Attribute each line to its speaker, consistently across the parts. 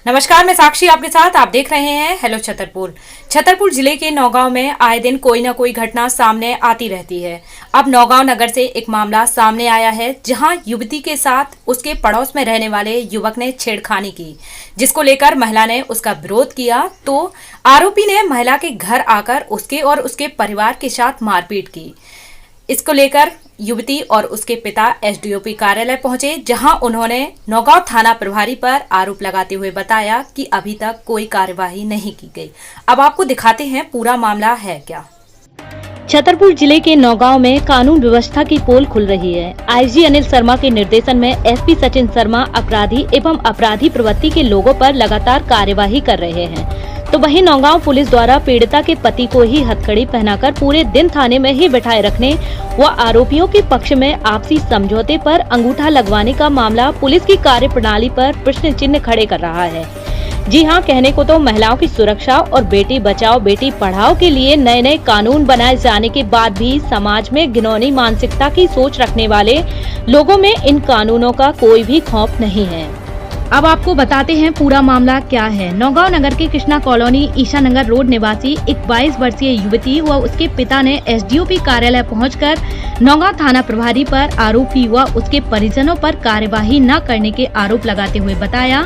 Speaker 1: नमस्कार, मैं साक्षी आपके साथ। आप देख रहे हैं हेलो छतरपुर। छतरपुर जिले के नौगांव में आए दिन कोई न कोई घटना सामने आती रहती है। अब नौगांव नगर से एक मामला सामने आया है, जहां युवती के साथ उसके पड़ोस में रहने वाले युवक ने छेड़खानी की, जिसको लेकर महिला ने उसका विरोध किया तो आरोपी ने महिला के घर आकर उसके और उसके परिवार के साथ मारपीट की। इसको लेकर युवती और उसके पिता एसडीओपी कार्यालय पहुंचे, जहां उन्होंने नौगांव थाना प्रभारी पर आरोप लगाते हुए बताया कि अभी तक कोई कार्यवाही नहीं की गई। अब आपको दिखाते हैं पूरा मामला है क्या।
Speaker 2: छतरपुर जिले के नौगांव में कानून व्यवस्था की पोल खुल रही है। आईजी अनिल शर्मा के निर्देशन में एसपी सचिन शर्मा अपराधी एवं अपराधी प्रवृत्ति के लोगों पर लगातार कार्यवाही कर रहे हैं, तो वहीं नौगांव पुलिस द्वारा पीड़िता के पति को ही हथकड़ी पहनाकर पूरे दिन थाने में ही बिठाए रखने व आरोपियों के पक्ष में आपसी समझौते पर अंगूठा लगवाने का मामला पुलिस की कार्यप्रणाली पर प्रश्न चिन्ह खड़े कर रहा है। जी हां, कहने को तो महिलाओं की सुरक्षा और बेटी बचाओ बेटी पढ़ाओ के लिए नए नए कानून बनाए जाने के बाद भी समाज में घिनौनी मानसिकता की सोच रखने वाले लोगों में इन कानूनों का कोई भी खौफ नहीं है। अब आपको बताते हैं पूरा मामला क्या है। नौगांव नगर के कृष्णा कॉलोनी ईशा नगर रोड निवासी एक 22 वर्षीय युवती व उसके पिता ने एसडीओपी कार्यालय पहुंचकर नौगांव थाना प्रभारी पर आरोपी व उसके परिजनों पर कार्यवाही न करने के आरोप लगाते हुए बताया,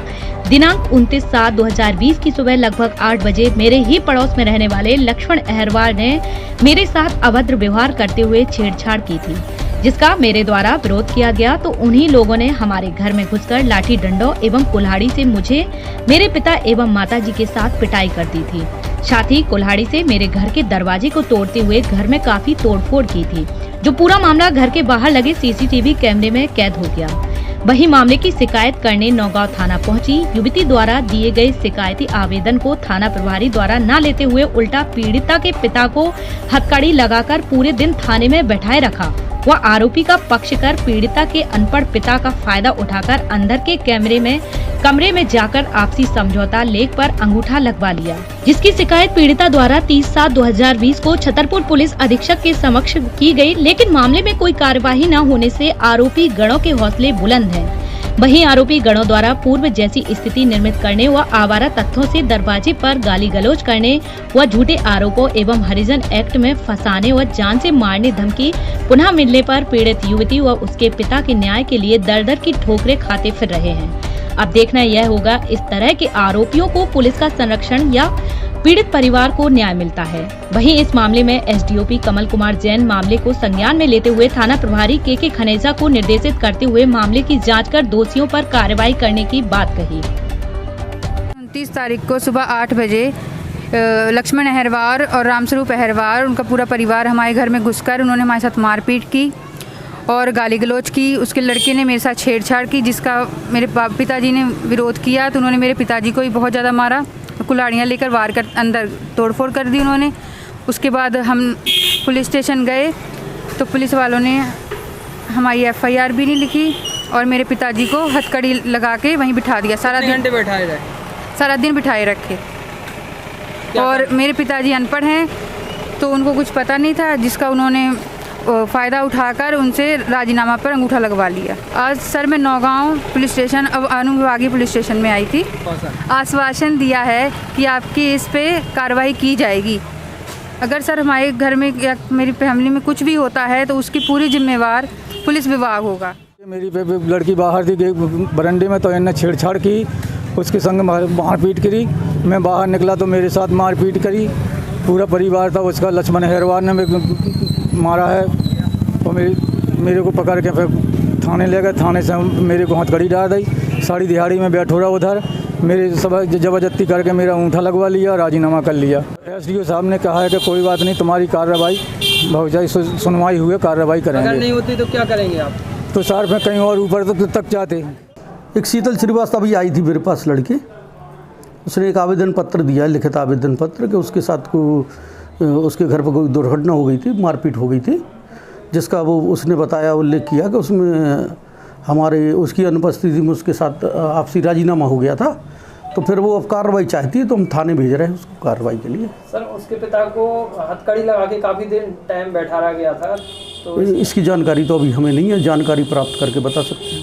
Speaker 2: दिनांक 29/7/2020 की सुबह लगभग 8 बजे मेरे ही पड़ोस में रहने वाले लक्ष्मण अहरवाल ने मेरे साथ अभद्र व्यवहार करते हुए छेड़छाड़ की थी, जिसका मेरे द्वारा विरोध किया गया तो उन्हीं लोगों ने हमारे घर में घुसकर लाठी डंडों एवं कुल्हाड़ी से मुझे, मेरे पिता एवं माताजी के साथ पिटाई कर दी थी। साथ ही कुल्हाड़ी से मेरे घर के दरवाजे को तोड़ते हुए घर में काफी तोड़फोड़ की थी, जो पूरा मामला घर के बाहर लगे सीसीटीवी कैमरे में कैद हो गया। वही मामले की शिकायत करने नौगांव थाना पहुंची युवती द्वारा दिए गए शिकायती आवेदन को थाना प्रभारी द्वारा न लेते हुए उल्टा पीड़िता के पिता को हथकड़ी लगाकर पूरे दिन थाने में बैठाए रखा व आरोपी का पक्ष कर पीड़िता के अनपढ़ पिता का फायदा उठाकर अंदर के कमरे में जाकर आपसी समझौता लेख पर अंगूठा लगवा लिया, जिसकी शिकायत पीड़िता द्वारा 30/7/2020 को छतरपुर पुलिस अधीक्षक के समक्ष की गई, लेकिन मामले में कोई कार्यवाही न होने से आरोपी गणों के हौसले बुलंद हैं। वहीं आरोपी गणों द्वारा पूर्व जैसी स्थिति निर्मित करने व आवारा तत्वों से दरवाजे पर गाली गलौज करने व झूठे आरोपों एवं हरिजन एक्ट में फंसाने व जान से मारने धमकी पुनः मिलने पर पीड़ित युवती व उसके पिता के न्याय के लिए दर दर की ठोकरें खाते फिर रहे हैं। अब देखना यह होगा इस तरह के आरोपियों को पुलिस का संरक्षण या पीड़ित परिवार को न्याय मिलता है। वहीं इस मामले में एसडीओपी कमल कुमार जैन मामले को संज्ञान में लेते हुए थाना प्रभारी के खनेजा को निर्देशित करते हुए मामले की जांच कर दोषियों पर कार्रवाई करने की बात कही।
Speaker 3: 29 तारीख को सुबह 8 बजे लक्ष्मण अहरवाल और रामस्वरूप अहरवाल, उनका पूरा परिवार हमारे घर में घुसकर उन्होंने हमारे साथ मारपीट की और गाली गलौज की। उसके लड़के ने मेरे साथ छेड़छाड़ की, जिसका मेरे पिताजी ने विरोध किया तो उन्होंने मेरे पिताजी को भी बहुत ज़्यादा मारा, कुल्हाड़ियाँ लेकर वार कर अंदर तोड़फोड़ कर दी उन्होंने। उसके बाद हम पुलिस स्टेशन गए तो पुलिस वालों ने हमारी एफआईआर भी नहीं लिखी और मेरे पिताजी को हथकड़ी लगा के वहीं बिठा दिया। सारा दिन बिठाए रखे। और मेरे पिताजी अनपढ़ हैं तो उनको कुछ पता नहीं था, जिसका उन्होंने फ़ायदा उठाकर उनसे राजीनामा पर अंगूठा लगवा लिया। आज सर मैं नौगांव पुलिस स्टेशन अब अनुविभागीय पुलिस स्टेशन में आई थी। आश्वासन दिया है कि आपकी इस पे कार्रवाई की जाएगी। अगर सर हमारे घर में या मेरी फैमिली में कुछ भी होता है तो उसकी पूरी जिम्मेवार पुलिस विभाग होगा।
Speaker 4: मेरी लड़की बाहर थी बरंडे में, तो इन्होंने छेड़छाड़ की, उसके संग मारपीट करी। मैं बाहर निकला तो मेरे साथ मारपीट करी। पूरा परिवार था उसका, लक्ष्मण अहरवाल ने मारा है और मेरे को पकड़ के फिर थाने ले गए। थाने से मेरे को हथकड़ी डाल दी, साड़ी दिहाड़ी में बैठ रहा उधर, मेरे सब ज़बरदस्ती करके मेरा अंगूठा लगवा लिया, राजीनामा कर लिया। एसडीओ साहब ने कहा है कि कोई बात नहीं, तुम्हारी कार्रवाई बहुत सुनवाई हुई, कार्रवाई करेंगे।
Speaker 5: अगर नहीं होती तो क्या करेंगे आप?
Speaker 4: तो सर में कहीं और ऊपर तक जाते।
Speaker 6: एक शीतल श्रीवास्तव भी आई थी मेरे पास लड़के, उसने एक आवेदन पत्र दिया, लिखित आवेदन पत्र, कि उसके साथ को उसके घर पर कोई दुर्घटना हो गई थी, मारपीट हो गई थी, जिसका वो उसने बताया, उल्लेख किया कि उसमें हमारे उसकी अनुपस्थिति में उसके साथ आपसी राजीनामा हो गया था। तो फिर वो अब कार्रवाई चाहती है तो हम थाने भेज रहे हैं उसको कार्रवाई के लिए।
Speaker 5: सर उसके पिता को हथकड़ी लगा के काफ़ी देर टाइम बैठा रहा गया था, तो
Speaker 6: इसकी जानकारी तो अभी हमें नहीं है, जानकारी प्राप्त करके बता सकते हैं।